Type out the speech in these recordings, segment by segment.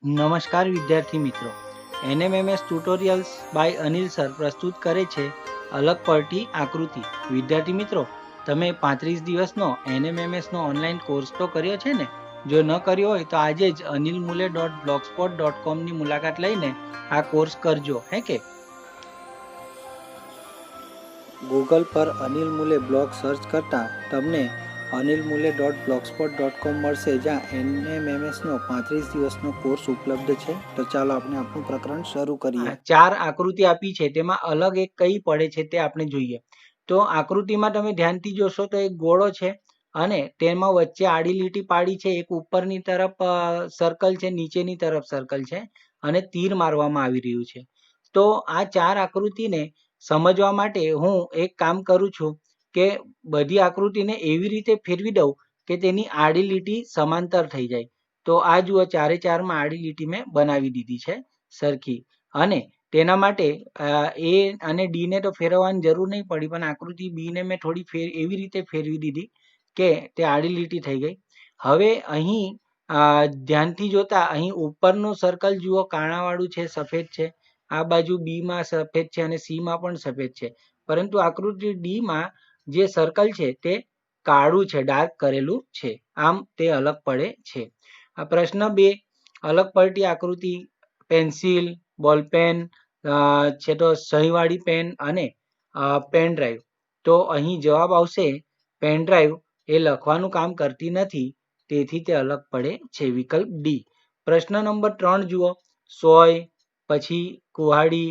નમસ્કાર વિદ્યાર્થી મિત્રો, NMMS tutorials by Anil sir પ્રસ્તુત કરે છે અલગ પડતી આકૃતિ. વિદ્યાર્થી મિત્રો, તમે 35 દિવસનો એનએમએમએસનો ઓનલાઈન કોર્સ તો કર્યો છે ને? જો ન કર્યો હોય તો આજે જ anilmule.blogspot.comની મુલાકાત લઈને આ કોર્સ કરજો, હે કે? ગૂગલ પર અનિલ મુલે બ્લોગ સર્ચ કરતા તમને anilmule.blogspot.com મળશે, જ્યાં એનએમએમએસનો 35 દિવસનો કોર્સ ઉપલબ્ધ છે. તો ચાલો આપણે આપણું પ્રકરણ શરૂ કરીએ. 4 આકૃતિ આપી છે, તેમાં અલગ એક કઈ પડે છે તે આપણે જોઈએ. તો આકૃતિમાં તમે ધ્યાનથી જોશો તો એક ગોળો છે અને તેમાં વચ્ચે આડી લીટી પાડી છે. એક ઉપરની તરફ સર્કલ છે, નીચેની તરફ સર્કલ છે અને તીર મારવામાં આવી રહ્યું છે. તો આ 4 આકૃતિને સમજવા માટે હું એક કામ કરું છું કે બધી આકૃતિને એવી રીતે ફેરવી દઉં કે તેની આડી લીટી સમાંતર થઈ જાય. તો આ જુઓ, 4 માં આડી લીટી મેં બનાવી દીધી છે સરખી. અને તેના માટે એ અને ડી ને તો ફેરવવાની જરૂર નહીં પડી, પણ આકૃતિ બી ને મેં થોડી એવી રીતે ફેરવી દીધી કે તે આડી લીટી થઈ ગઈ. હવે અહીં ધ્યાનથી જોતા અહીં ઉપરનું સર્કલ જુઓ, કાણાવાળું છે, સફેદ છે. આ બાજુ બી માં સફેદ છે અને સી માં પણ સફેદ છે. પરંતુ આકૃતિ ડી માં જે સર્કલ છે તે કાળું છે, ડાર્ક કરેલું છે. આમ તે અલગ પડે છે. આ પ્રશ્ન 2, અલગ પડતી આકૃતિ પેન્સિલ, બોલપેન છે, તો સહીવાળી પેન અને પેન ડ્રાઈવ. તો અહીં જવાબ આવશે પેન ડ્રાઈવ એ લખવાનું કામ કરતી નથી, તેથી તે અલગ પડે છે. વિકલ્પ ડી. પ્રશ્ન નંબર 3 જુઓ, સોય, પછી કુહાડી,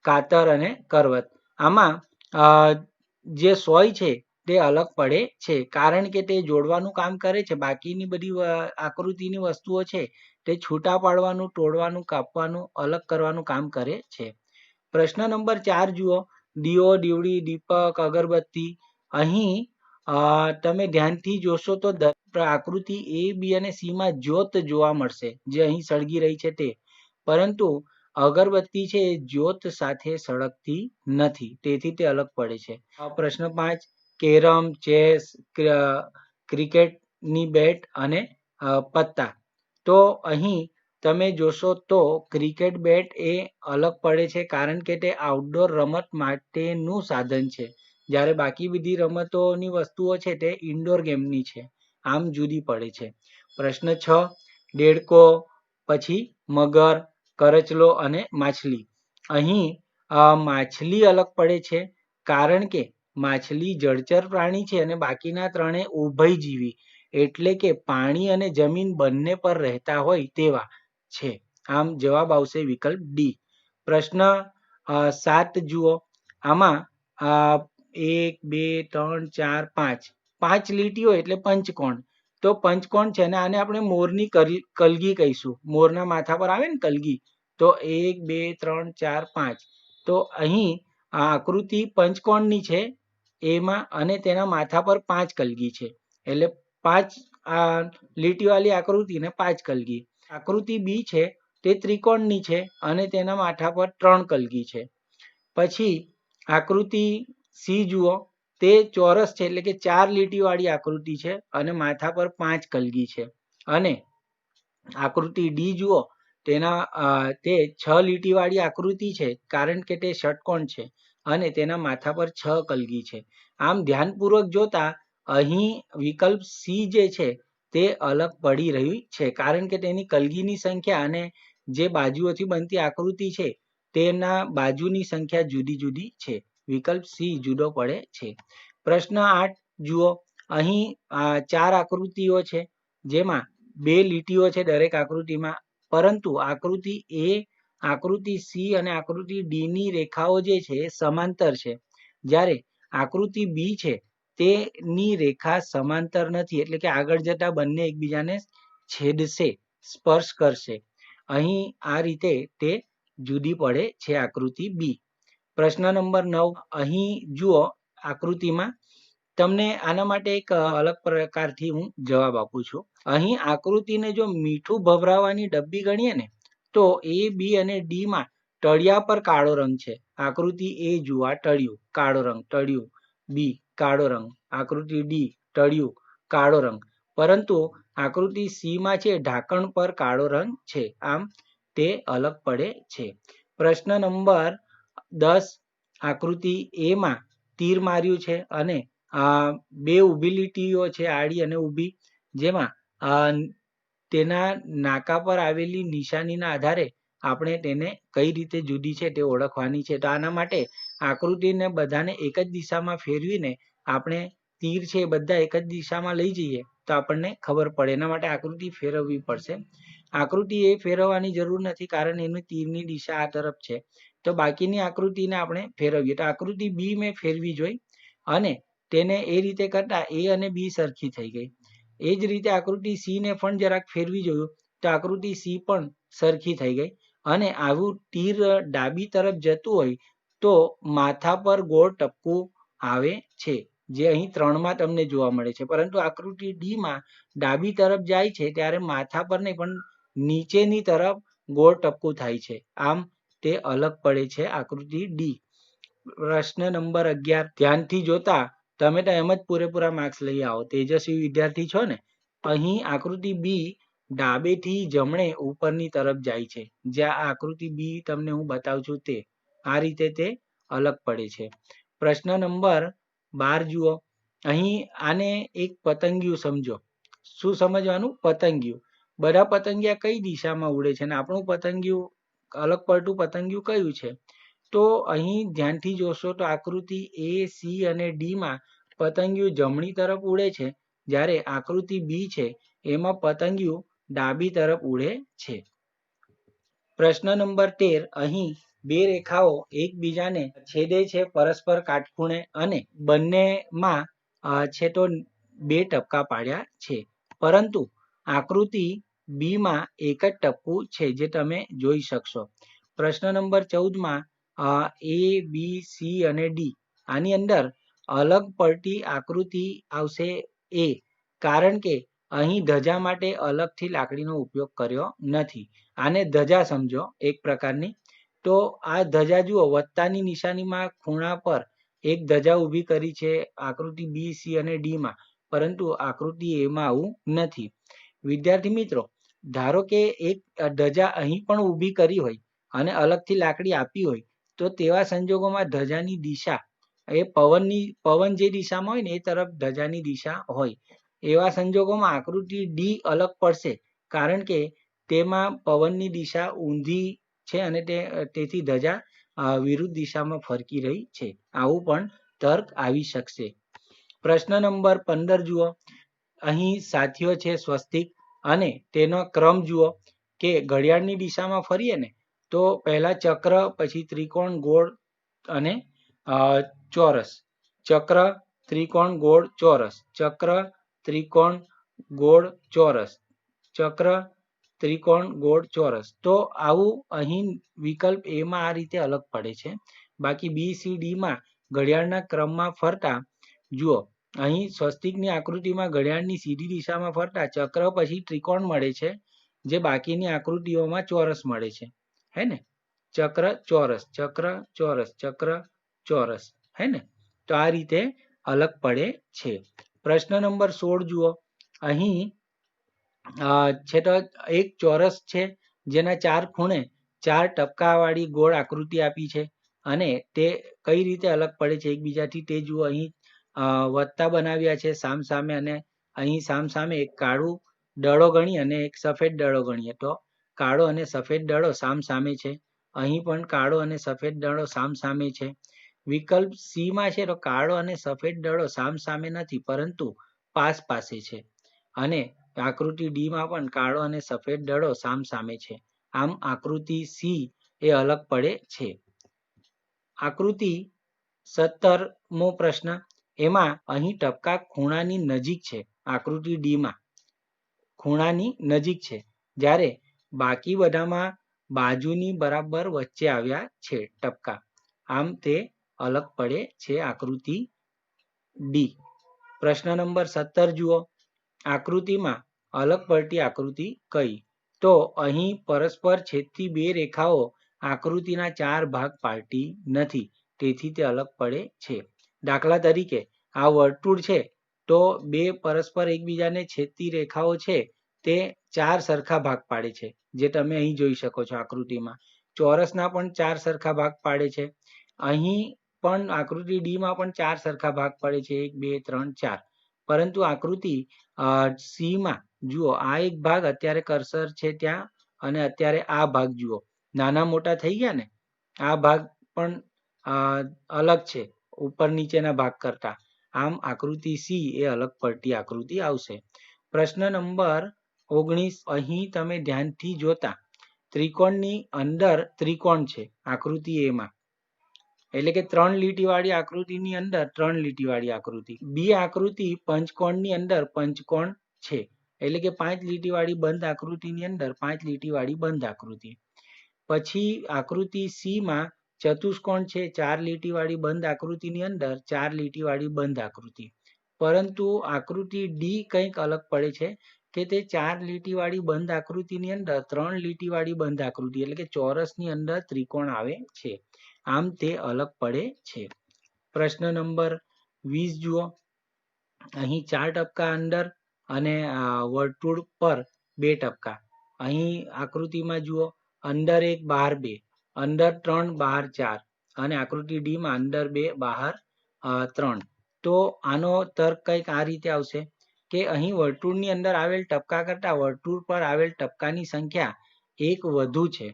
કાતર અને કરવત. આમાં જે સોય છે તે અલગ પડે છે, કારણ કે તે જોડવાનું કામ કરે છે. બાકીની બધી આકૃતિની વસ્તુઓ છે તે છૂટા પાડવાનું, તોડવાનું, કાપવાનું, અલગ કરવાનું કામ કરે છે. પ્રશ્ન નંબર 4 જુઓ, દીવો, દીવડી, દીપક, અગરબત્તી. અહીં તમે ધ્યાનથી જોશો તો આકૃતિ એ, બી અને સી માં જ્યોત જોવા મળશે, જે અહીં સળગી રહી છે તે. પરંતુ અગરબત્તી છે એ જ્યોત સાથે સળગતી નથી, તેથી તે અલગ પડે છે. પ્રશ્ન 5, કેરમ, ચેસ, ક્રિકેટની બેટ અને પત્તા. તો અહીં તમે જોશો તો ક્રિકેટ બેટ એ અલગ પડે છે, કારણ કે તે આઉટડોર રમત માટેનું સાધન છે, જ્યારે બાકી બધી રમતોની વસ્તુઓ છે તે ઇન્ડોર ગેમની છે, આમ જુદી પડે છે. પ્રશ્ન 6, દેડકો, પછી મગર, કરચલો અને માછલી. અહીં માછલી અલગ પડે છે, કારણ કે માછલી જળચર પ્રાણી છે અને બાકીના ત્રણે ઉભયજીવી, એટલે કે પાણી અને જમીન બંને પર રહેતા હોય તેવા છે. આમ જવાબ આવશે વિકલ્પ ડી. પ્રશ્ન 7 જુઓ, આમાં 1, 2, 3, 4, 5 5 લીટીઓ એટલે પંચકોણ. તો પંચકોણ છે ને આને આપણે મોરની કલગી કહીશું. મોરના માથા પર આવે ને કલગી. તો 1, 2, 3, 4, 5. તો અહીં આ આકૃતિ પંચકોણની છે એમાં, અને તેના માથા પર 5 કલગી છે, એટલે 5 લીટીવાળી આકૃતિ ને 5 કલગી. આકૃતિ બી છે તે ત્રિકોણની છે અને તેના માથા પર 3 કલગી છે. પછી આકૃતિ સી જુઓ, તે ચોરસ છે, એટલે કે 4 લીટીવાળી આકૃતિ છે અને માથા પર 5 કલગી છે. અને આકૃતિ ડી જુઓ, તે 6 લીટીવાળી આકૃતિ છે, કારણ કે તે ષટકોણ છે અને તેના માથા પર 6 કલગી છે. આમ ધ્યાનપૂર્વક જોતા અહીં વિકલ્પ સી જે છે તે અલગ પડી રહી છે, કારણ કે તેની કલગીની સંખ્યા અને જે બાજુઓથી બનતી આકૃતિ છે તેના બાજુની સંખ્યા જુદી જુદી છે. વિકલ્પ સી જુદો પડે છે. પ્રશ્ન 8 જુઓ, અહીં 4 આકૃતિઓ છે, જેમાં 2 લીટીઓ છે દરેક આકૃતિમાં, પરંતુ આકૃતિ એ, આકૃતિ સી અને આકૃતિ ડી ની રેખાઓ જે છે એ સમાંતર છે, જ્યારે આકૃતિ બી છે તેની રેખા સમાંતર નથી, એટલે કે આગળ જતા બંને એકબીજાને છેદશે, સ્પર્શ કરશે. અહીં આ રીતે તે જુદી પડે છે આકૃતિ બી. પ્રશ્ન નંબર 9, અહીં જુઓ, આકૃતિમાં તમને આના માટે એક અલગ પ્રકારથી હું જવાબ આપું છું. અહીં આકૃતિને જો મીઠું ભભરાવાની ડબ્બી ગણીએ ને, તો એ, બી અને ડી માં તળિયા પર કાળો રંગ છે. આકૃતિ એ જુઓ, આ તળિયું કાળો રંગ, તળિયું. બી કાળો રંગ, આકૃતિ ડી તળિયું કાળો રંગ. પરંતુ આકૃતિ સી માં છે ઢાંકણ પર કાળો રંગ છે, આમ તે અલગ પડે છે. પ્રશ્ન નંબર 10, આકૃતિ એ માં તીર માર્યું છે અને બે ઊભી લીટીઓ છે, આડી અને ઊભી, જેમાં તેના નાકા પર આવેલી નિશાનીના આધારે આપણે તેને કઈ રીતે જુદી છે તે ઓળખવાની છે. તો આના માટે આકૃતિને બધાને એક જ દિશામાં ફેરવીને આપણે તીર છે એ બધા એક જ દિશામાં લઈ જઈએ તો આપણને ખબર પડે. એના માટે આકૃતિ ફેરવવી પડશે. આકૃતિ એ ફેરવવાની જરૂર નથી કારણ એની તીરની દિશા આ તરફ છે. તો બાકીની આકૃતિને આપણે ફેરવીએ. તો આકૃતિ બી મેં ફેરવી જોઈ અને તેને એ રીતે કરતા એ અને બી સરખી થઈ ગઈ. એ જ રીતે આકૃતિ સી ને પણ જરાક ફેરવી જોયું તો આકૃતિ સી પણ સરખી થઈ ગઈ. અને આવું તીર ડાબી તરફ જતું હોય તો માથા પર ગોળ ટપકું આવે છે, જે અહીં 3માં તમને જોવા મળે છે. પરંતુ આકૃતિ ડી માં ડાબી તરફ જાય છે ત્યારે માથા પર નહીં પણ નીચેની તરફ ગોળ ટપકું થાય છે, આમ તે અલગ પડે છે આકૃતિ ડી. પ્રશ્ન નંબર 11, ધ્યાનથી જોતા તમે તો એમ જ પૂરેપૂરા માર્ક્સ લઈ આવો, તેજસ્વી વિદ્યાર્થી છો ને. અહીં આકૃતિ બી ડાબેથી જમણે ઉપરની તરફ જાય છે, જ્યાં આકૃતિ બી તમને હું બતાવું છું તે આ રીતે તે અલગ પડે છે. પ્રશ્ન નંબર 12 જુઓ. અહીં આને એક પતંગિયું સમજો. શું સમજવાનું? પતંગિયું. બધા પતંગિયા કઈ દિશામાં ઉડે છે અને આપણું પતંગિયું અલગ પડતું પતંગિયું કયું છે? તો અહીં ધ્યાનથી જોશો તો આકૃતિ એ, સી અને ડી માં પતંગિયું જમણી તરફ ઉડે છે, જ્યારે આકૃતિ બી છે એમાં પતંગિયું ડાબી તરફ ઉડે છે. પ્રશ્ન નંબર 13, અહીં બે રેખાઓ એકબીજાને છેદે છે પરસ્પર કાટખૂણે અને બંનેમાં છે તો બે ટપકા પાડ્યા છે, પરંતુ આકૃતિ બી માં એક જ ટપકું છે જે તમે જોઈ શકશો. પ્રશ્ન નંબર 14માં એ, બી, સી અને ડી, આની અંદર અલગ પડતી આકૃતિ આવશે એ, કારણ કે અહીં ધજા માટે અલગથી લાકડીનો ઉપયોગ કર્યો નથી. આને ધજા સમજો એક પ્રકારની. તો આ ધજા જુઓ, વત્તાની નિશાનીમાં ખૂણા પર એક ધજા ઊભી કરી છે આકૃતિ બી, સી અને ડી માં, પરંતુ આકૃતિ એમાં આવું નથી. વિદ્યાર્થી મિત્રો, ધારો કે એક ધજા અહીં પણ ઊભી કરી હોય અને અલગથી લાકડી આપી હોય તો તેવા સંજોગોમાં ધજાની દિશા એ પવન જે દિશામાં હોય ને એ તરફ ધજાની દિશા હોય. એવા સંજોગોમાં આકૃતિ ડી અલગ પડશે કારણ કે તેમાં પવનની દિશા ઊંધી છે અને તેથી ધજા વિરુદ્ધ દિશામાં ફરકી રહી છે. આવું પણ તર્ક આવી શકશે. પ્રશ્ન નંબર 15 જુઓ. અહીં સાથીઓ છે સ્વસ્તિક અને તેનો ક્રમ જુઓ કે ઘડિયાળની દિશામાં ફરીએ ને તો પહેલા ચક્ર, પછી ત્રિકોણ, ગોળ અને ચોરસ. ચક્ર, ત્રિકોણ, ગોળ, ચોરસ. ચક્ર, ત્રિકોણ, ગોળ, ચોરસ. ચક્ર, ત્રિકોણ, ગોળ, ચોરસ. તો આવું અહીં વિકલ્પ એ માં આ રીતે અલગ પડે છે. બાકી બી, સી, ડી માં ઘડિયાળના ક્રમમાં ફરતા જુઓ, અહીં સ્વસ્તિકની આકૃતિમાં ઘડિયાળની સીધી દિશામાં ફરતા ચક્ર પછી ત્રિકોણ મળે છે, જે બાકીની આકૃતિઓમાં ચોરસ મળે છે, હે ને. ચક્ર, ચોરસ, ચક્ર, ચોરસ, ચક્ર, ચોરસ, હે ને. તો આ રીતે અલગ પડે છે. પ્રશ્ન નંબર 16 જુઓ. અહીં છે તો એક ચોરસ છે જેના 4 ખૂણે 4 ટપકાવાળી ગોળ આકૃતિ આપી છે અને તે કઈ રીતે અલગ પડે છે એકબીજાથી તે જુઓ. અહીં વત્તા બનાવ્યા છે સામસામે અને અહીં સામસામે એક કાળું દડો ગણી અને એક સફેદ દડો ગણીએ તો કાળો અને સફેદ દડો સામસામે છે. અહીં પણ કાળો અને સફેદ દડો સામસામે છે. વિકલ્પ સી માં છે તો કાળો અને સફેદ દડો સામસામે નથી પરંતુ પાસ પાસે છે, અને આકૃતિ ડી માં પણ કાળો અને સફેદ દડો સામસામે છે. આમ આકૃતિ સી એ અલગ પડે છે. આકૃતિ 17મો પ્રશ્ન. એમાં અહીં ટપકા ખૂણાની નજીક છે. આકૃતિ ડી માં ખૂણાની નજીક છે, જ્યારે બાકી બધામાં બાજુની બરાબર વચ્ચે આવ્યા છે ટપકા. આમ તે અલગ પડે છે આકૃતિ ડી. પ્રશ્ન નંબર 17 જુઓ. આકૃતિમાં અલગ પડતી આકૃતિ કઈ? તો અહીં પરસ્પર છેદતી બે રેખાઓ આકૃતિના 4 ભાગ પાડતી નથી, તેથી તે અલગ પડે છે. દાખલા તરીકે આ વર્તુળ છે તો બે પરસ્પર એકબીજાને છેદતી રેખાઓ છે તે 4 સરખા ભાગ પાડે છે, જે તમે અહીં જોઈ શકો છો આકૃતિમાં. ચોરસના પણ 4 સરખા ભાગ પાડે છે. અહીં પણ આકૃતિ ડી માં પણ 4 સરખા ભાગ પડે છે, 1 2 3 4. પરંતુ આકૃતિ સી માં જુઓ, આ એક ભાગ અત્યારે કર્સર છે ત્યાં, અને અત્યારે આ ભાગ જુઓ, નાના મોટા થઈ ગયા ને. આ ભાગ પણ અલગ છે ઉપર નીચેના ભાગ કરતા. આમ આકૃતિ સી એ અલગ પડતી આકૃતિ આવશે. પ્રશ્ન નંબર 19, અહીં તમે ધ્યાનથી જોતા ત્રિકોણની અંદર ત્રિકોણ છે આકૃતિ એ માં, એટલે કે 3 લીટીવાળી આકૃતિની અંદર 3 લીટીવાળી આકૃતિ. બી આકૃતિ પંચકોણની અંદર પંચકોણ છે, એટલે કે 5 લીટીવાળી બંધ આકૃતિની અંદર 5 લીટીવાળી બંધ આકૃતિ. પછી આકૃતિ સી માં ચતુષ્કોણ છે, 4 લીટીવાળી બંધ આકૃતિની અંદર 4 લીટીવાળી બંધ આકૃતિ. પરંતુ આકૃતિ ડી કંઈક અલગ પડે છે કે તે 4 લીટીવાળી બંધ આકૃતિની અંદર 3 લીટીવાળી બંધ આકૃતિ, એટલે કે ચોરસની અંદર ત્રિકોણ આવે છે. આમ તે અલગ પડે છે. પ્રશ્ન નંબર 20 જુઓ, અહીં 4 ટપકા અંદર અને વર્તુળ પર 2 ટપકા. અહીં આકૃતિમાં જુઓ, અંદર 1 બહાર 2, અંદર 3 બહાર 4, અને આકૃતિ ડી માં અંદર 2 બહાર 3. તો આનો તર્ક કંઈક આ રીતે આવશે કે અહીં વર્તુળની અંદર આવેલ ટપકા કરતા વર્તુળ પર આવેલ ટપકાની સંખ્યા 1 વધુ છે,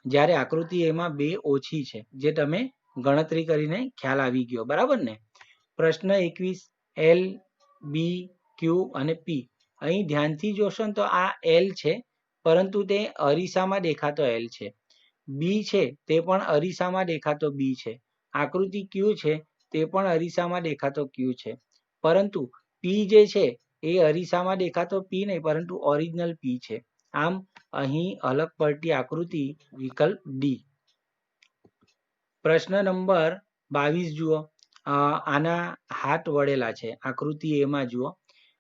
જ્યારે આકૃતિ એમાં 2 ઓછી છે, જે તમે ગણતરી કરીને ખ્યાલ આવી ગયો, બરાબર ને. પ્રશ્ન 21, એલ બી ક્યુ અને પી. અહીં ધ્યાનથી જોશો ને તો આ એલ છે, પરંતુ તે અરીસામાં દેખાતો એલ છે. બી છે તે પણ અરીસામાં દેખાતો બી છે. આકૃતિ ક્યુ છે તે પણ અરીસામાં દેખાતો ક્યુ છે. પરંતુ પી જે છે એ અરીસામાં દેખાતો પી નહીં, પરંતુ ઓરિજિનલ પી છે. આમ અહીં અલગ પડતી આકૃતિ વિકલ્પ ડી. પ્રશ્ન નંબર 22 જુઓ, આના હાથ વળેલા છે આકૃતિ એમાં જુઓ,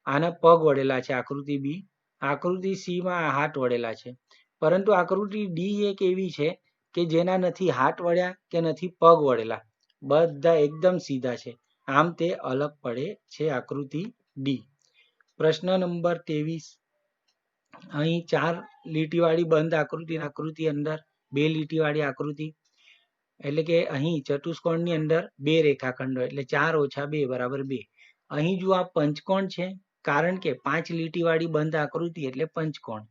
આના પગ વળેલા છે આકૃતિ બી, આકૃતિ સી માં હાથ વળેલા છે. પરંતુ આકૃતિ ડી એક એવી છે કે જેના નથી હાથ વળ્યા કે નથી પગ વળેલા, બધા એકદમ સીધા છે. આમ તે અલગ પડે છે આકૃતિ ડી. પ્રશ્ન નંબર 23, અહીં 4 લીટીવાળી બંધ આકૃતિ અંદર 2 લીટીવાળી આકૃતિ, એટલે કે અહીં ચતુષ્કોણની અંદર 2 રેખાખંડો, એટલે 4 ઓછા 2 બરાબર 2. અહીં જો આ પંચકોણ છે, કારણ કે 5 લીટીવાળી બંધ આકૃતિ એટલે પંચકોણ.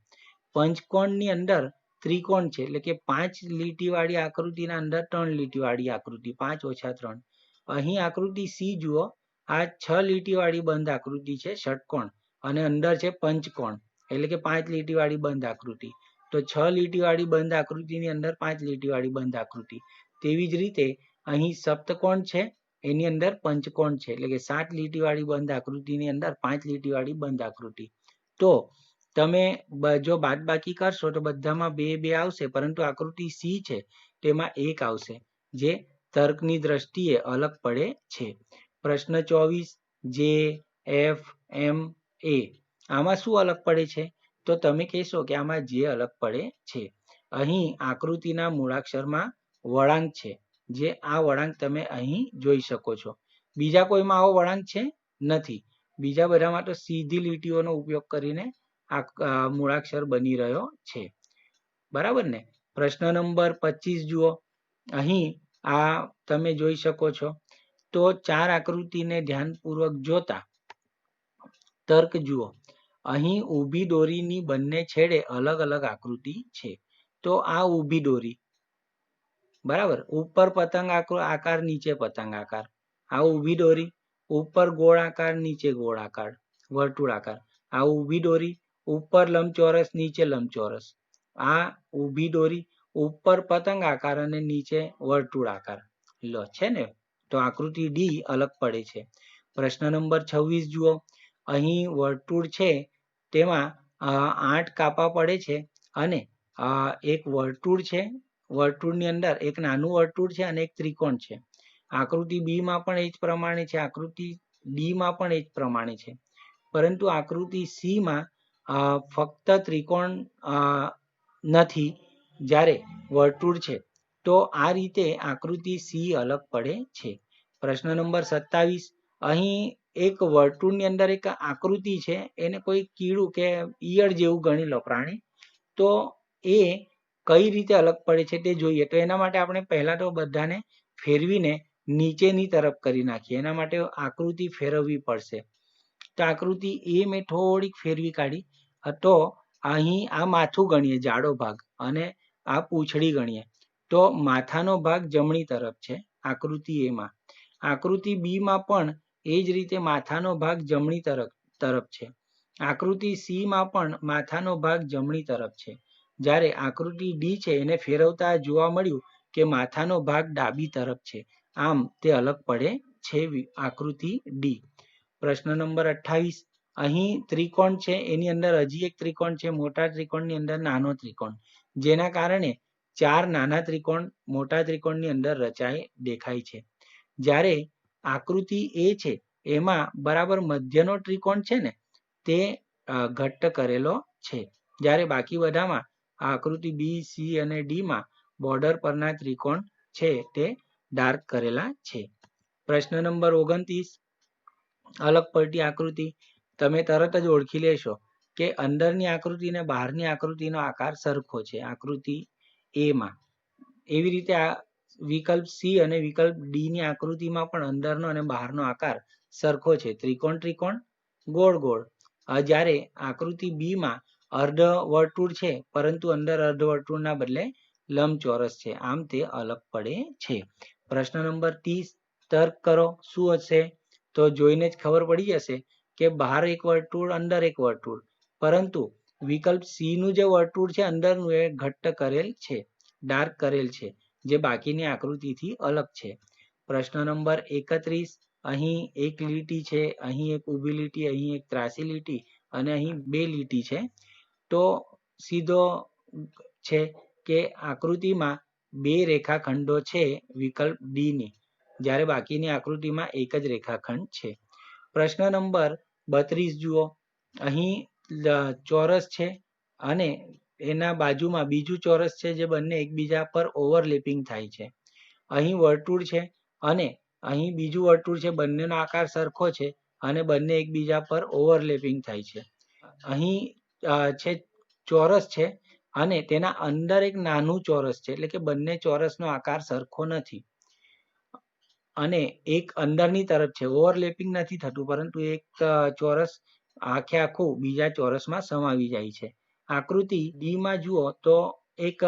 પંચકોણની અંદર ત્રિકોણ છે, એટલે કે 5 લીટીવાળી આકૃતિના અંદર 3 લીટીવાળી આકૃતિ, 5 ઓછા 3. અહીં આકૃતિ સી જુઓ, આ 6 લીટીવાળી બંધ આકૃતિ છે ષટકોણ, અને અંદર છે પંચકોણ, એટલે કે 5 લીટીવાળી બંધ આકૃતિ. તો 6 લીટીવાળી બંધ આકૃતિની અંદર 5 લીટીવાળી બંધ આકૃતિ. તેવી જ રીતે અહીં સપ્તકોણ છે, એની અંદર પંચકોણ છે, એટલે કે 7 લીટીવાળી બંધ આકૃતિની અંદર 5 લીટીવાળી બંધ આકૃતિ. તો તમે જો બાદબાકી કરશો તો બધામાં 2 2 આવશે, પરંતુ આકૃતિ સી છે તેમાં 1 આવશે, જે તર્કની દ્રષ્ટિએ અલગ પડે છે. પ્રશ્ન 24, જે એફ એમ એ, આમાં શું અલગ પડે છે? તો તમે કહેશો કે આમાં જે અલગ પડે છે. અહીં આકૃતિના મૂળાક્ષરમાં વળાંક છે, જે આ વળાંક તમે અહીં જોઈ શકો છો. બીજા કોઈમાં આવો વળાંક છે નથી. બીજા બધામાં તો સીધી લીટીઓનો ઉપયોગ કરીને આ મૂળાક્ષર બની રહ્યો છે, બરાબર ને. પ્રશ્ન નંબર 25 જુઓ, અહીં આ તમે જોઈ શકો છો. તો 4 આકૃતિને ધ્યાનપૂર્વક જોતા તર્ક જુઓ, અહીં ઊભી દોરીની બંને છેડે અલગ અલગ આકૃતિ છે. તો આ ઊભી દોરી, બરાબર, ઉપર પતંગ આકાર નીચે પતંગ આકાર. આ ઊભી દોરી ઉપર ગોળાકાર નીચે ગોળાકાર વર્તુળાકાર. આ ઊભી દોરી ઉપર લંબચોરસ નીચે લંબચોરસ. આ ઊભી દોરી ઉપર પતંગ આકાર અને નીચે વર્તુળાકાર. લો છે ને, તો આકૃતિ ડી અલગ પડે છે. પ્રશ્ન નંબર 26 જુઓ, અહીં વર્તુળ છે તેમાં 8 કાપા પડે છે, અને એક વર્તુળ છે, વર્તુળની અંદર એક નાનું વર્તુળ છે અને એક ત્રિકોણ છે. આકૃતિ બી માં પણ એ જ પ્રમાણે છે, આકૃતિ ડી માં પણ એ જ પ્રમાણે છે. પરંતુ આકૃતિ સી માં ફક્ત ત્રિકોણ નથી, જ્યારે વર્તુળ છે. તો આ રીતે આકૃતિ સી અલગ પડે છે. પ્રશ્ન નંબર 27, અહીં એક વર્તુળની અંદર એક આકૃતિ છે, એને કોઈ કીડું કે ઈયળ જેવું ગણી લો પ્રાણી, તો એ કઈ રીતે અલગ પડે છે તે જોઈએ. તો એના માટે આપણે પહેલા તો બધાને ફેરવીને નીચેની તરફ કરી નાખીએ. એના માટે આકૃતિ ફેરવવી પડશે. તો આકૃતિ એ મેં થોડીક ફેરવી કાઢી. તો અહીં આ માથું ગણીએ, જાડો ભાગ, અને આ પૂંછડી ગણીએ. તો માથાનો ભાગ જમણી તરફ છે આકૃતિ એમાં. આકૃતિ બી માં પણ એ જ રીતે માથાનો ભાગ જમણી તરફ છે. આકૃતિ સી માં પણ માથાનો ભાગ જમણી તરફ છે. જ્યારે આકૃતિ ડી છે એને ફેરવતા જોવા મળ્યું કે માથાનો ભાગ ડાબી તરફ છે. આમ તે અલગ પડે છે આકૃતિ ડી. પ્રશ્ન નંબર 28. અહીં ત્રિકોણ છે, એની અંદર હજી એક ત્રિકોણ છે, મોટા ત્રિકોણની અંદર નાનો ત્રિકોણ, જેના કારણે 4 નાના ત્રિકોણ મોટા ત્રિકોણની અંદર દેખાય છે. જ્યારે આકૃતિ એ છે એમાં બરાબર મધ્યનો ત્રિકોણ છે ને તે ઘટ્ટ કરેલો છે. જ્યારે બાકી બધામાં આકૃતિ બી, સી અને ડી માં બોર્ડર પરના ત્રિકોણ છે તે ડાર્ક કરેલા છે. પ્રશ્ન નંબર 29. અલગ પડતી આકૃતિ. તમે તરત જ ઓળખી લેશો કે અંદરની આકૃતિ અને બહારની આકૃતિનો આકાર સરખો છે આકૃતિ એ માં. એવી રીતે આ વિકલ્પ સી અને વિકલ્પ ડી ની આકૃતિમાં પણ અંદરનો અને બહારનો આકાર સરખો છે, ત્રિકોણ ત્રિકોણ, ગોળ ગોળ. જ્યારે આકૃતિ બી માં અર્ધ વર્તુળ છે પરંતુ અંદર અર્ધ વર્તુળના બદલે લંબચોરસ છે. આમ તે અલગ પડે છે. પ્રશ્ન નંબર 30. તર્ક કરો. શું હશે? તો જોઈને જ ખબર પડી જશે કે બહાર એક વર્તુળ, અંદર એક વર્તુળ, પરંતુ વિકલ્પ સી નું જે વર્તુળ છે અંદરનું એ ઘટ્ટ કરેલ છે, ડાર્ક કરેલ છે, જે બાકીની આકૃતિથી અલગ છે. પ્રશ્ન નંબર 31. અહીં એક લીટી છે, અહીં એક ઊભી લીટી, અહીં એક ત્રાસી લીટી અને અહીં 2 લીટી છે. તો સીધો છે કે આકૃતિમાં 2 રેખાખંડો છે વિકલ્પ ડી ની, જ્યારે બાકીની આકૃતિમાં એક જ રેખાખંડ છે. પ્રશ્ન નંબર 32 જુઓ. અહીં ચોરસ છે અને એના બાજુમાં બીજું ચોરસ છે જે બંને એકબીજા પર ઓવરલેપિંગ થાય છે. અહીં વર્તુળ છે અને અહીં બીજું વર્તુળ છે, બંનેનો આકાર સરખો છે અને બંને એકબીજા પર ઓવરલેપિંગ થાય છે. અહીં છે ચોરસ છે અને તેના અંદર એક નાનું ચોરસ છે, એટલે કે બંને ચોરસનો આકાર સરખો નથી અને એક અંદરની તરફ છે, ઓવરલેપિંગ નથી થતું, પરંતુ એક ચોરસ આખે આખું બીજા ચોરસમાં સમાવી જાય છે. આકૃતિ ડી માં જુઓ તો એક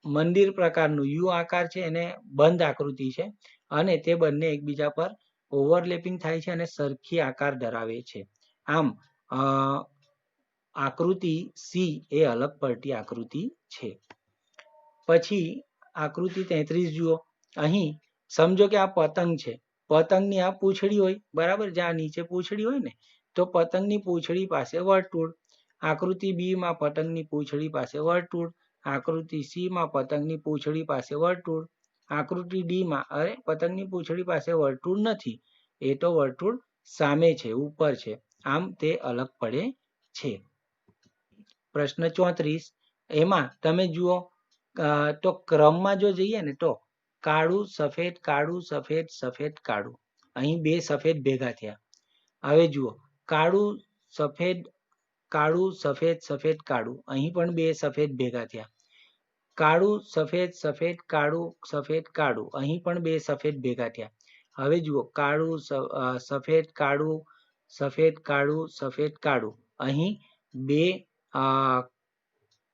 મંદિર પ્રકારનું યુ આકાર છે, એને બંધ આકૃતિ છે અને તે બંને એકબીજા પર ઓવરલેપિંગ થાય છે અને સરખી આકાર ધરાવે છે. આમ આકૃતિ સી એ અલગ પડતી આકૃતિ છે. પછી આકૃતિ 33 જુઓ. અહીં સમજો કે આ પતંગ છે. પતંગની આ પૂંછડી હોય, બરાબર, જ્યાં નીચે પૂંછડી હોય ને, તો પતંગની પૂંછડી પાસે વર્તુળ. આકૃતિ બી માં પતંગની પૂંછડી પાસે વર્તુળ. આકૃતિ સી માં પતંગની પૂંછડી પાસે વર્તુળ. આકૃતિ ડી માં અરે પતંગની પૂંછડી પાસે વર્તુળ નથી, એ તો વર્તુળ સામે છે, ઉપર છે. આમ તે અલગ પડે છે. પ્રશ્ન 34. એમાં તમે જુઓ તો ક્રમમાં જો જઈએ ને તો કાળું સફેદ, કાળું સફેદ, સફેદ કાળું, અહીં 2 સફેદ ભેગા થયા. હવે જુઓ કાળું સફેદ, કાળું સફેદ, સફેદ કાળું, અહીં પણ 2 સફેદ ભેગા થયા. કાળું સફેદ, સફેદ કાળું, સફેદ કાળું, અહીં પણ 2 સફેદ ભેગા થયા. હવે જુઓ કાળું સફેદ કાળું, સફેદ કાળું, સફેદ કાળું, અહીં 2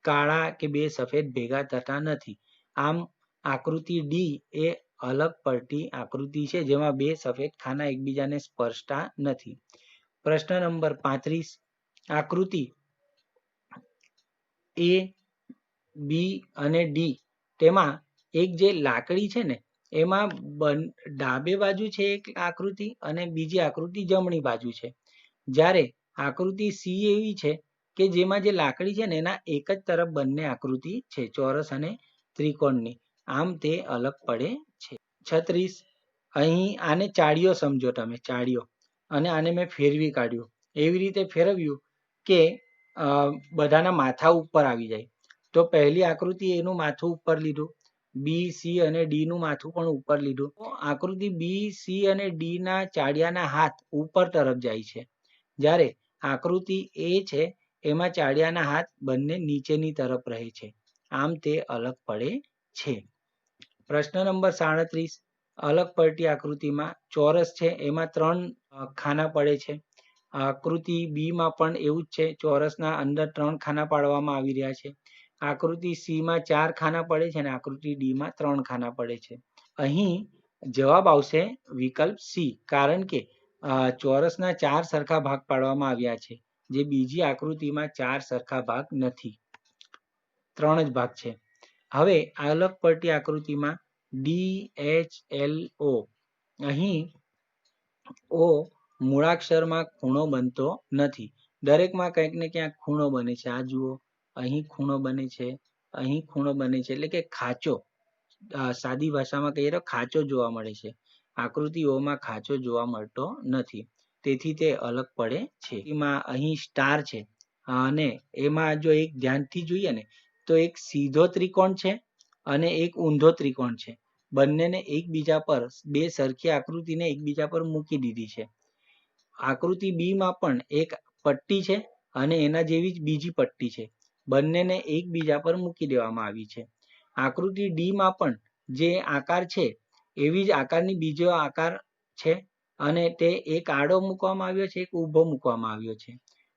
કાળા કે 2 સફેદ ભેગા થતા નથી. આમ આકૃતિ ડી એ અલગ પડતી આકૃતિ છે, જેમાં 2 સફેદ ખાના એકબીજાને સ્પર્શતા નથી. પ્રશ્ન નંબર 35. આકૃતિ એ, બી અને ડી, તેમાં એક જે લાકડી છે ને એમાં ડાબે બાજુ છે એક આકૃતિ અને બીજી આકૃતિ જમણી બાજુ છે. જ્યારે આકૃતિ સી એવી છે કે જેમાં જે લાકડી છે ને એના એક જ તરફ બંને આકૃતિ છે, ચોરસ અને ત્રિકોણની. આમ તે અલગ પડે છે. 36. અહીં આને ચાળીઓ સમજો તમે, ચાળીઓ, અને આને મેં ફેરવી કાઢ્યું. એવી રીતે ફેરવ્યું કે બધાના માથા ઉપર આવી જાય. તો પહેલી આકૃતિ એનું માથું ઉપર લીધું, બી, સી અને ડી નું માથું પણ ઉપર લીધું. તો આકૃતિ બી, સી અને ડી ના ચાડિયાના હાથ ઉપર તરફ જાય છે, જ્યારે આકૃતિ એ છે એમાં ચાડિયાના હાથ બંને નીચેની તરફ રહે છે. આમ તે અલગ પડે છે. પ્રશ્ન નંબર 37. અલગ પડતી આકૃતિમાં ચોરસ છે એમાં 3 ખાના પડે છે. આકૃતિ બી માં પણ એવું જ છે, ચોરસના અંદર 3 ખાના પાડવામાં આવી રહ્યા છે. આકૃતિ સી માં 4 ખાના પડે છે અને આકૃતિ ડી માં 3 ખાના પડે છે. અહીં જવાબ આવશે વિકલ્પ સી, કારણ કે ચોરસના 4 સરખા ભાગ પાડવામાં આવ્યા છે, જે બીજી આકૃતિમાં 4 સરખા ભાગ નથી, 3 જ ભાગ છે. હવે અલગ પડતી આકૃતિમાં ડી, એચ, એલ, ઓ. અહીં ઓ મૂળાક્ષરમાં ખૂણો બનતો નથી. દરેકમાં કંઈક ને ક્યાંક ખૂણો બને છે. આ જુઓ, અહીં ખૂણો બને છે, અહીં ખૂણો બને છે, એટલે કે ખાંચો. સાદી ભાષામાં કહીએ તો ખાંચો જોવા મળે છે. આકૃતિઓમાં ખાંચો જોવા મળતો નથી, તેથી તે અલગ પડે છે. એમાં અહીં સ્ટાર છે અને એમાં જો એક ધ્યાનથી જોઈએ ને તો એક સીધો ત્રિકોણ છે અને એક ઊંધો ત્રિકોણ છે. બંનેને એકબીજા પર, બે સરખી આકૃતિને એકબીજા પર મૂકી દીધી છે. આકૃતિ બી માં પણ એક પટ્ટી છે અને એના જેવી જ બીજી પટ્ટી છે. બંનેને એકબીજા પર મૂકી દેવામાં આવી છે. આકૃતિ ડી માં પણ જે આકાર છે એવી જ આકારની બીજો આકાર છે અને તે એક આડો મૂકવામાં આવ્યો છે, એક ઊભો મૂકવામાં આવ્યો છે.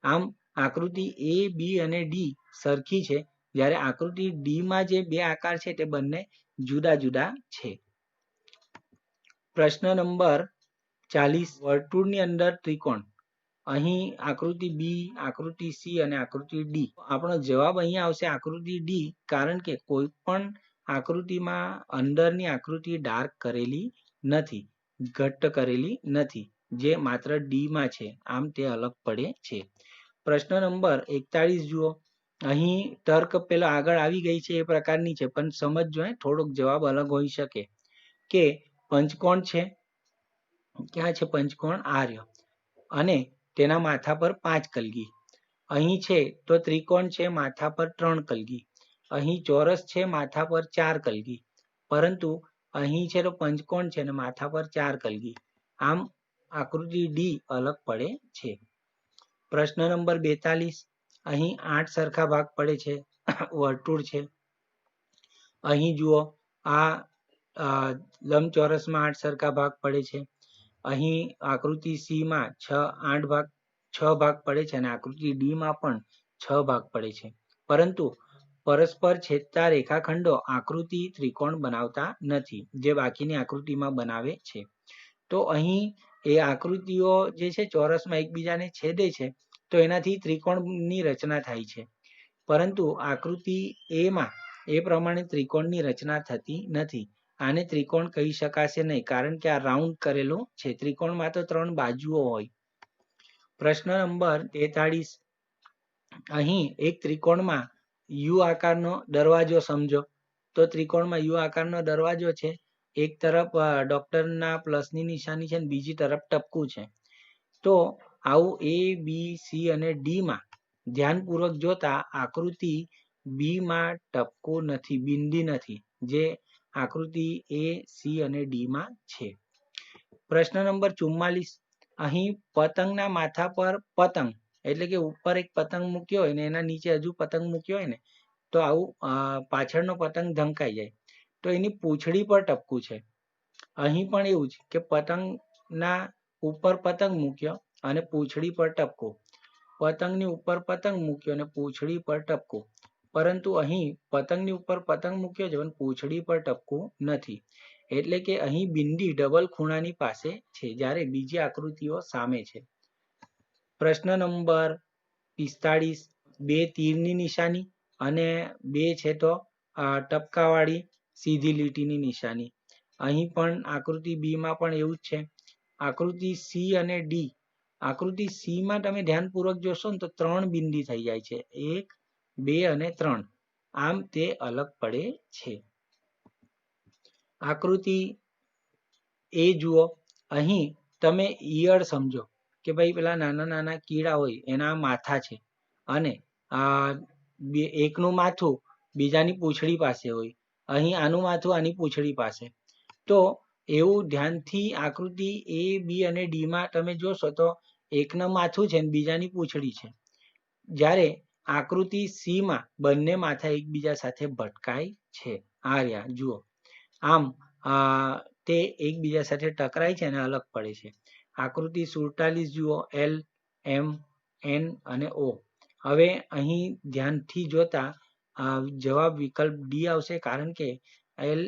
આમ આકૃતિ એ, બી અને ડી સરખી છે, જ્યારે આકૃતિ ડી માં જે બે આકાર છે તે બંને જુદા જુદા છે. પ્રશ્ન નંબર 40. વર્તુળની અંદર ત્રિકોણ. અહીં આકૃતિ બી, આકૃતિ સી અને આકૃતિ ડી. આપણો જવાબ અહીંયા આવશે આકૃતિ ડી, કારણ કે કોઈ પણ આકૃતિમાં અંદરની આકૃતિ ડાર્ક કરેલી નથી, ઘટ્ટ કરેલી નથી, જે માત્ર ડી માં છે. આમ તે અલગ પડે છે. પ્રશ્ન નંબર 41 જુઓ. અહીં તર્ક પેલો આગળ આવી ગઈ છે એ પ્રકારની છે, પણ સમજજો, થોડોક જવાબ અલગ હોઈ શકે. કે પંચકોણ છે, ક્યાં છે પંચકોણ? આ રહ્યો, અને તેના માથા પર 5 કલગી. અહીં છે તો ત્રિકોણ છે, માથા પર 3 કલગી. અહીં ચોરસ છે, માથા પર 4 કલગી. પરંતુ અહીં છે તો પંચકોણ છે અને માથા પર 4 કલગી. આમ આકૃતિ ડી અલગ પડે છે. પ્રશ્ન નંબર 42. અહીં 8 સરખા ભાગ પડે છે. વર્તુળ છે. અહીં જુઓ, આ લંબચોરસમાં 8 સરખા ભાગ પડે છે. અહીં આકૃતિ સી માં 6 ભાગ પડે છે અને આકૃતિ ડી માં પણ 6 ભાગ પડે છે. પરંતુ પરસ્પર છેદતા રેખાખંડો આકૃતિ ત્રિકોણ બનાવતા નથી, જે બાકીની આકૃતિમાં બનાવે છે. તો અહીં એ આકૃતિઓ જે છે ચોરસમાં એકબીજાને છેદે છે, તો એનાથી ત્રિકોણની રચના થાય છે. પરંતુ આકૃતિ એમાં એ પ્રમાણે ત્રિકોણની રચના થતી નથી. આને ત્રિકોણ કહી શકાશે નહીં, કારણ કે આ રાઉન્ડ કરેલો છે. ત્રિકોણમાં તો 3 બાજુઓ હોય. પ્રશ્ન નંબર 43. અહીં એક ત્રિકોણમાં યુ આકારનો દરવાજો સમજો. તો ત્રિકોણમાં યુ આકારનો દરવાજો છે. એક તરફ ડોક્ટરના પ્લસની નિશાની છે અને બીજી તરફ ટપકું છે. તો આવું એ, બી, સી અને ડી માં ધ્યાનપૂર્વક જોતા આકૃતિ બી માં ટપકું નથી, બિંદી નથી, જે આકૃતિ એ, સી અને ડી માં છે. પ્રશ્ન નંબર 44. અહીં પતંગના માથા પર પતંગ, એટલે કે ઉપર એક પતંગ મૂક્યો હોય ને એના નીચે હજુ પતંગ મૂક્યો હોય ને, તો આવું પાછળનો પતંગ ઢંકાઈ જાય. તો એની પૂંછડી પર ટપકું છે. અહીં પણ એવું જ કે પતંગના ઉપર પતંગ મૂક્યો અને પૂંછડી પર ટપકો. પતંગની ઉપર પતંગ મૂક્યો અને પૂંછડી પર ટપકો. પરંતુ અહીં પતંગની ઉપર પતંગ મૂક્યો છે પણ પૂંછડી પર ટપકું નથી. એટલે કે અહીં બિંદી ડબલ ખૂણાની પાસે છે, જ્યારે બીજી આકૃતિઓ સામે છે. પ્રશ્ન નંબર 45. 2 તીરની નિશાની અને 2 છે તો ટપકાવાળી સીધી લીટીની નિશાની. અહીં પણ આકૃતિ બી માં પણ એવું જ છે. આકૃતિ સી અને ડી. આકૃતિ સી માં તમે ધ્યાનપૂર્વક જોશો ને તો 3 બિંદી થઈ જાય છે, 1, 2 અને 3. આમ તે અલગ પડે છે. આકૃતિ એ જુઓ. અહીં તમે ઈયળ સમજો કે ભાઈ પેલા નાના નાના કીડા હોય એના માથા છે, અને એકનું માથું બીજાની પૂંછડી પાસે હોય અહીં આનું માથું આની પૂંછડી પાસે. તો એવું ધ્યાનથી આકૃતિ A, B અને D માં તમે જોશો તો એકનું માથું છે અને બીજાની પૂંછડી છે. જ્યારે આકૃતિ C માં બંને માથા એકબીજા સાથે ભટકાય છે. આ રહ્યા જુઓ. આમ તે એકબીજા સાથે ટકરાય છે અને અલગ પડે છે. આકૃતિ 47 જુઓ, L, M, N અને O. હવે અહીં ધ્યાનથી જોતા જવાબ વિકલ્પ D આવશે, કારણ કે L,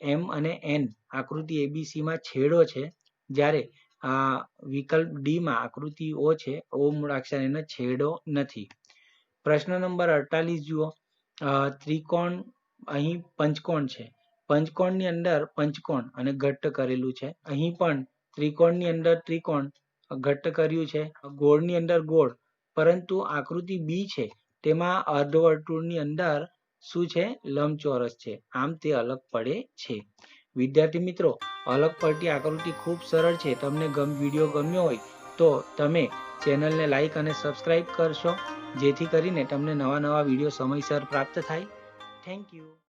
M અને N આકૃતિ ABC માં છેડો છે, જ્યારે વિકલ્પ D માં આકૃતિ O છે, O મૂળાક્ષર એનો છેડો નથી. પ્રશ્ન નંબર 48 જુઓ. ત્રિકોણ, અહીં પંચકોણ છે. પંચકોણની અંદર પંચકોણ અને ઘટ્ટ કરેલું છે. અહીં પણ ત્રિકોણની અંદર ત્રિકોણ ઘટ્ટ કર્યું છે, ગોળની અંદર ગોળ. પરંતુ આકૃતિ B છે તેમાં અર્ધવર્તુળની અંદર શું છે? લંબચોરસ છે. આમ તે અલગ પડે છે. વિદ્યાર્થી મિત્રો, અલગ પડતી આકૃતિ ખૂબ સરળ છે. તમને વિડીયો ગમ્યો હોય તો તમે ચેનલને લાઈક અને સબસ્ક્રાઈબ કરશો, જેથી કરીને તમને નવા વિડીયો સમયસર પ્રાપ્ત થાય. Thank you.